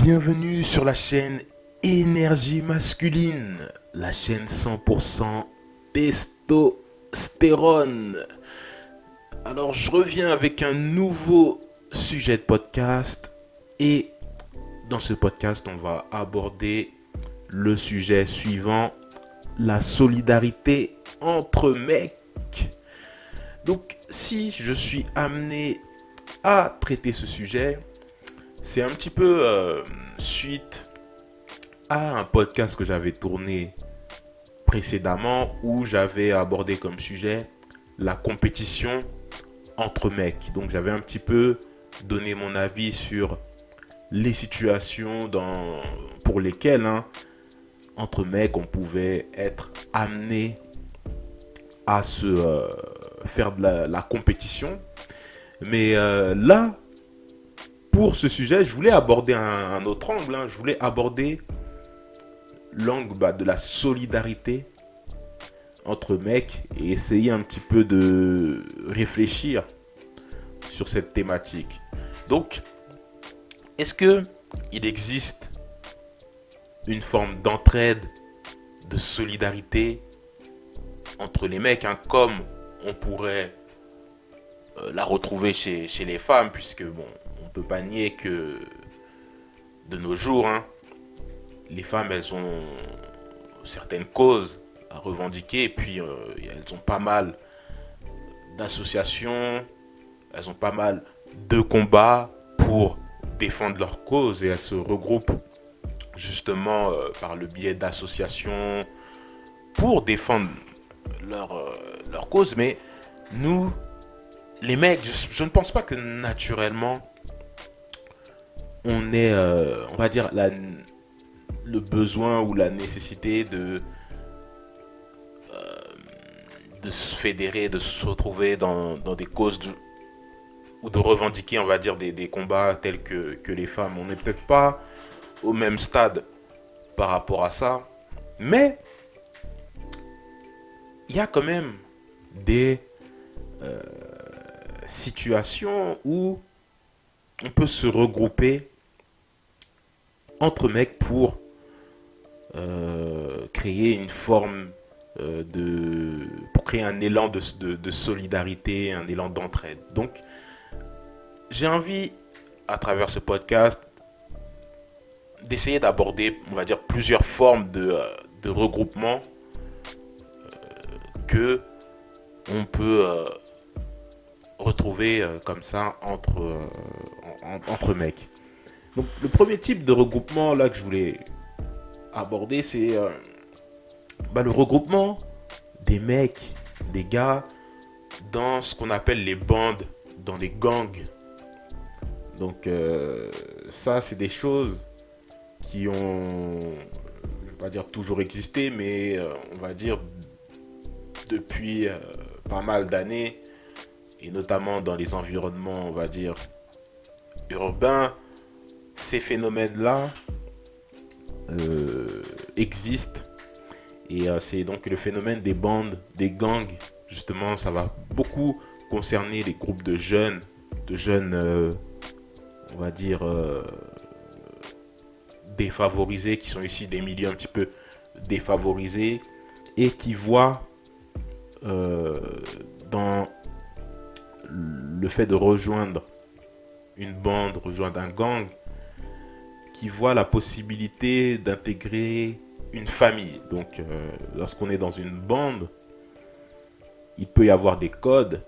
Bienvenue sur la chaîne Énergie Masculine, la chaîne 100% testostérone. Alors je reviens avec un nouveau sujet de podcast et dans ce podcast on va aborder le sujet suivant, la solidarité entre mecs. Donc si je suis amené à traiter ce sujet, c'est un petit peu suite à un podcast que j'avais tourné précédemment où j'avais abordé comme sujet la compétition entre mecs. Donc j'avais un petit peu donné mon avis sur les situations pour lesquelles entre mecs on pouvait être amené à se faire de la compétition. Mais là, pour ce sujet, je voulais aborder un autre angle. Je voulais aborder l'angle de la solidarité entre mecs et essayer un petit peu de réfléchir sur cette thématique. Donc, est-ce que il existe une forme d'entraide, de solidarité entre les mecs, comme on pourrait la retrouver chez les femmes, puisque bon, on peut pas nier que de nos jours, les femmes, elles ont certaines causes à revendiquer, et puis elles ont pas mal d'associations, elles ont pas mal de combats pour défendre leurs causes, et elles se regroupent justement par le biais d'associations pour défendre leur cause. Mais nous, les mecs, je ne pense pas que naturellement on ait, on va dire, le besoin ou la nécessité de se fédérer, de se retrouver dans des causes ou de revendiquer, on va dire, des combats tels que les femmes. On n'est peut-être pas au même stade par rapport à ça, mais il y a quand même des situations où on peut se regrouper entre mecs pour créer une forme pour créer un élan de solidarité, un élan d'entraide. Donc, j'ai envie, à travers ce podcast, d'essayer d'aborder, on va dire, plusieurs formes de regroupement que on peut retrouver comme ça entre mecs. Donc, le premier type de regroupement là que je voulais aborder, c'est le regroupement des mecs, des gars, dans ce qu'on appelle les bandes, dans les gangs. Donc ça, c'est des choses qui ont, je vais pas dire toujours existé, mais on va dire depuis pas mal d'années, et notamment dans les environnements, on va dire, urbains, ces phénomènes-là existent. Et c'est donc le phénomène des bandes, des gangs. Justement, ça va beaucoup concerner les groupes de jeunes, on va dire, défavorisés, qui sont issus des milieux un petit peu défavorisés et qui voient dans le fait de rejoindre une bande, rejoindre un gang, qui voient la possibilité d'intégrer une famille. Donc, lorsqu'on est dans une bande, il peut y avoir des codes,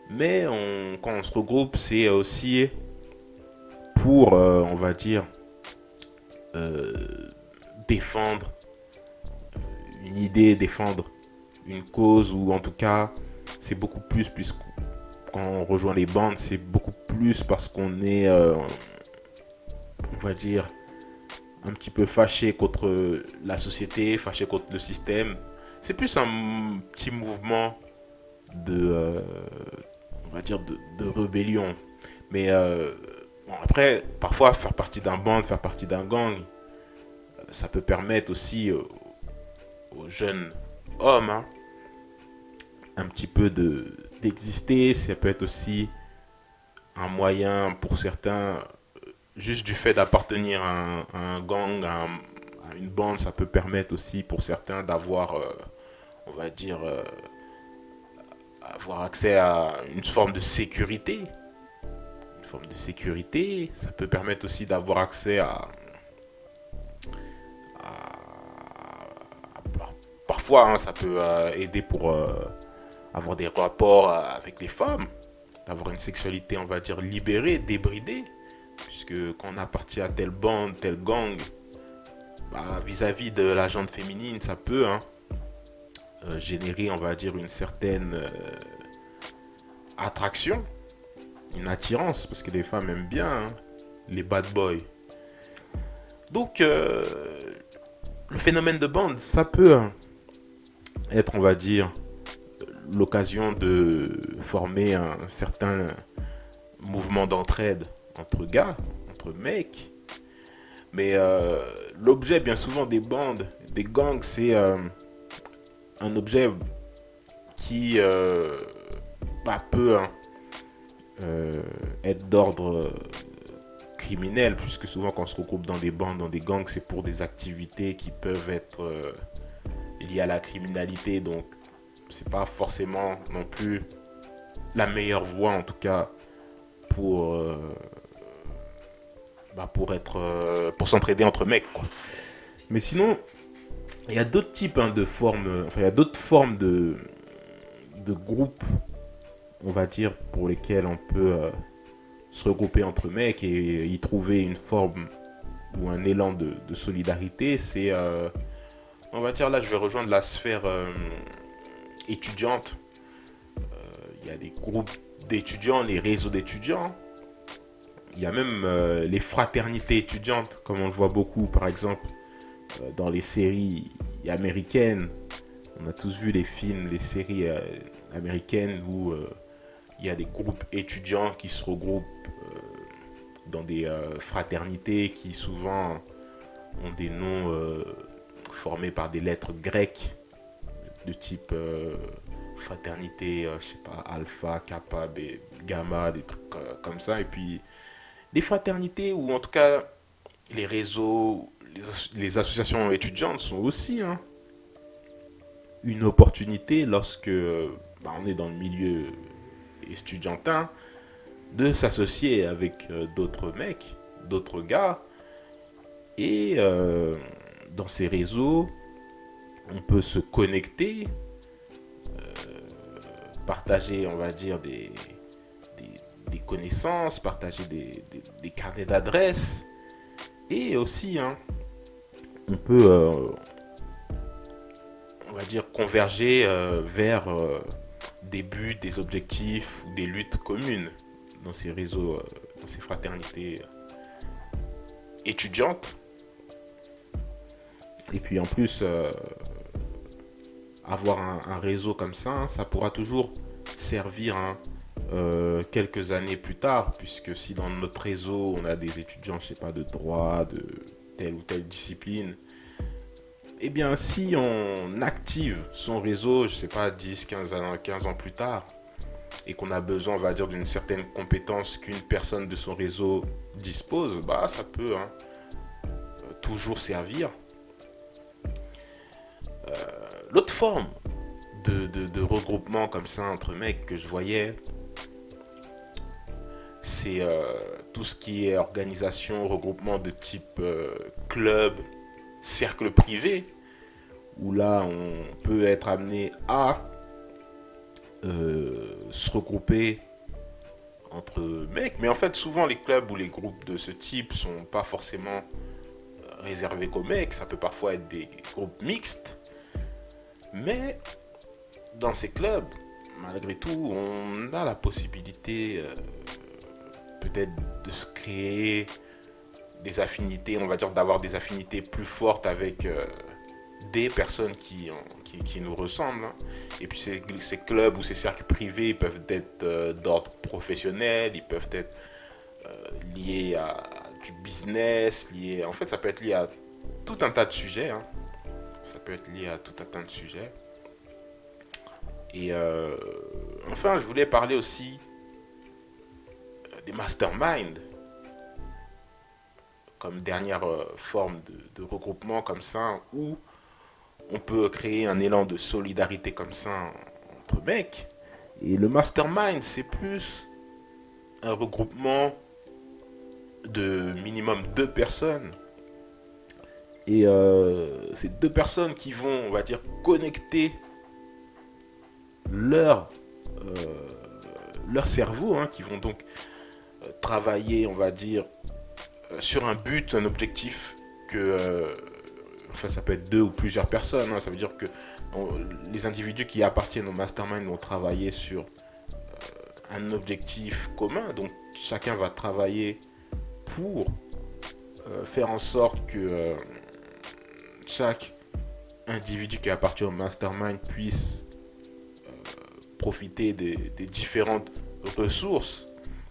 mais quand on se regroupe, c'est aussi pour, on va dire, défendre une idée, défendre une cause, ou en tout cas, c'est beaucoup plus, puisque quand on rejoint les bandes, c'est beaucoup plus parce qu'on est, on va dire, un petit peu fâché contre la société, fâché contre le système. C'est plus un petit mouvement on va dire, de rébellion. Mais bon, après, parfois, faire partie d'un band, faire partie d'un gang, ça peut permettre aussi aux jeunes hommes un petit peu d'exister. Ça peut être aussi un moyen pour certains juste du fait d'appartenir à un gang, à une bande, ça peut permettre aussi pour certains d'avoir, on va dire, avoir accès à une forme de sécurité. Une forme de sécurité. Ça peut permettre aussi d'avoir accès parfois, hein, ça peut aider pour avoir des rapports avec les femmes, d'avoir une sexualité, on va dire, libérée, débridée. Puisque quand on appartient à telle bande, tel gang, bah, vis-à-vis de la gente féminine, ça peut générer, on va dire, une certaine attraction, une attirance, parce que les femmes aiment bien les bad boys. Donc, le phénomène de bande, ça peut être, on va dire, l'occasion de former un certain mouvement d'entraide entre gars, entre mecs. Mais l'objet, bien souvent, des bandes, des gangs, c'est un objet qui bah, peut être d'ordre criminel, puisque souvent quand on se regroupe dans des bandes, dans des gangs, c'est pour des activités qui peuvent être liées à la criminalité. Donc, c'est pas forcément non plus la meilleure voie, en tout cas, pour pour s'entraider entre mecs, quoi. Mais sinon, il y a d'autres types de formes, enfin, il y a d'autres formes de groupes, on va dire, pour lesquels on peut se regrouper entre mecs et y trouver une forme ou un élan de solidarité. C'est, on va dire, là, je vais rejoindre la sphère étudiante. Il y a des groupes d'étudiants, les réseaux d'étudiants. Il y a même les fraternités étudiantes, comme on le voit beaucoup, par exemple, dans les séries américaines. On a tous vu les films, les séries américaines où il y a des groupes étudiants qui se regroupent dans des fraternités qui souvent ont des noms formés par des lettres grecques de type fraternité, je sais pas, alpha, kappa, gamma, des trucs comme ça. Et puis les fraternités, ou en tout cas les réseaux, les associations étudiantes sont aussi une opportunité lorsque bah, on est dans le milieu estudiantin de s'associer avec d'autres mecs, d'autres gars. Et dans ces réseaux, on peut se connecter, partager, on va dire, des connaissances, partager des carnets d'adresses. Et aussi, on peut, on va dire, converger vers des buts, des objectifs ou des luttes communes dans ces réseaux, dans ces fraternités étudiantes. Et puis en plus, avoir un réseau comme ça pourra toujours servir quelques années plus tard, puisque si dans notre réseau on a des étudiants, je sais pas, de droit, de telle ou telle discipline, eh bien si on active son réseau, je sais pas, 10, 15 ans plus tard, et qu'on a besoin, on va dire, d'une certaine compétence qu'une personne de son réseau dispose, bah ça peut toujours servir. L'autre forme de regroupement comme ça entre mecs que je voyais, c'est tout ce qui est organisation, regroupement de type club, cercle privé, où là on peut être amené à se regrouper entre mecs. Mais en fait, souvent les clubs ou les groupes de ce type sont pas forcément réservés qu'aux mecs. Ça peut parfois être des groupes mixtes. Mais dans ces clubs, malgré tout, on a la possibilité peut-être de se créer des affinités, on va dire d'avoir des affinités plus fortes avec des personnes qui nous ressemblent. Et puis ces clubs ou ces cercles privés peuvent être d'ordre professionnel, ils peuvent être liés à du business, en fait ça peut être lié à tout un tas de sujets. Ça peut être lié à tout un tas de sujets. Et enfin, je voulais parler aussi des masterminds. comme dernière forme de regroupement comme ça, où on peut créer un élan de solidarité comme ça entre mecs. Et le mastermind, c'est plus un regroupement de minimum 2 personnes. Et ces 2 personnes qui vont, on va dire, connecter leur, euh, leur cerveau, hein, qui vont donc travailler, on va dire, sur un but, un objectif que enfin ça peut être 2 ou plusieurs personnes, hein. Ça veut dire que les individus qui appartiennent au mastermind vont travailler sur un objectif commun. Donc chacun va travailler pour faire en sorte que chaque individu qui appartient au mastermind puisse profiter des différentes ressources.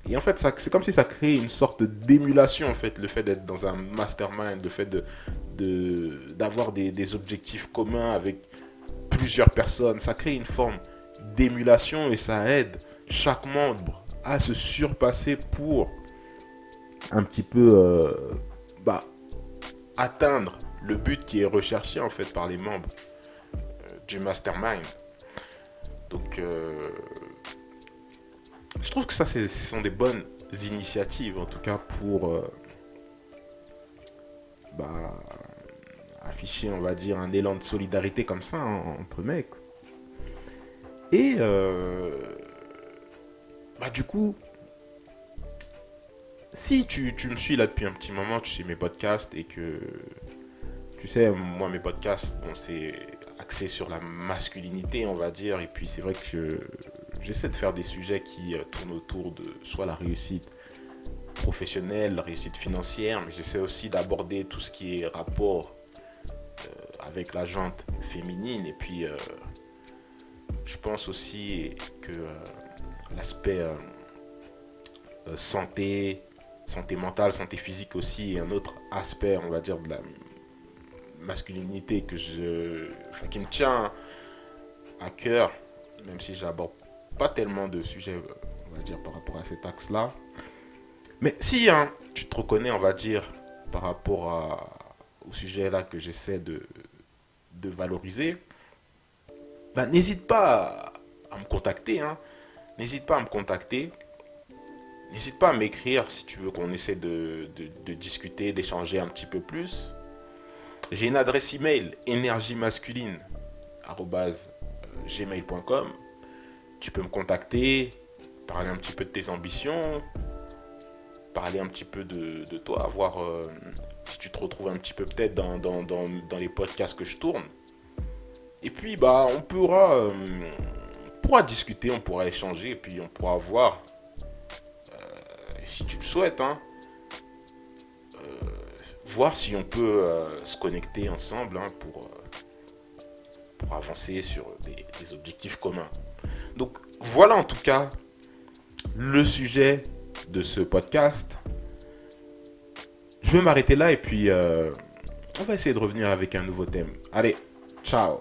Et en fait, c'est comme si ça crée une sorte d'émulation, en fait, le fait d'être dans un mastermind, le fait d'avoir des objectifs communs avec plusieurs personnes. Ça crée une forme d'émulation et ça aide chaque membre à se surpasser pour un petit peu atteindre le but qui est recherché, en fait, par les membres du mastermind. Donc, je trouve que ça, ce sont des bonnes initiatives, en tout cas, pour afficher, on va dire, un élan de solidarité comme ça, hein, entre mecs. Et du coup, si tu me suis là depuis un petit moment, tu sais mes podcasts et que tu sais, moi mes podcasts, bon, c'est axé sur la masculinité, on va dire, et puis c'est vrai que j'essaie de faire des sujets qui tournent autour de soit la réussite professionnelle, la réussite financière, mais j'essaie aussi d'aborder tout ce qui est rapport avec la jante féminine, et puis je pense aussi que l'aspect santé mentale, santé physique aussi est un autre aspect, on va dire, de la masculinité qui me tient à cœur, même si j'aborde pas tellement de sujets, on va dire, par rapport à cet axe-là. Mais si hein, tu te reconnais, on va dire, par rapport au sujet là que j'essaie de valoriser, n'hésite pas à me contacter. Hein. N'hésite pas à me contacter. N'hésite pas à m'écrire si tu veux qu'on essaie de discuter, d'échanger un petit peu plus. J'ai une adresse email énergiemasculine@gmail.com. Tu peux me contacter, parler un petit peu de tes ambitions, parler un petit peu de toi, voir si tu te retrouves un petit peu peut-être dans les podcasts que je tourne. Et puis on pourra discuter, on pourra échanger, et puis on pourra voir, si tu le souhaites, hein, voir si on peut se connecter ensemble, hein, pour avancer sur des objectifs communs. Donc voilà en tout cas le sujet de ce podcast. Je vais m'arrêter là et puis on va essayer de revenir avec un nouveau thème. Allez, ciao.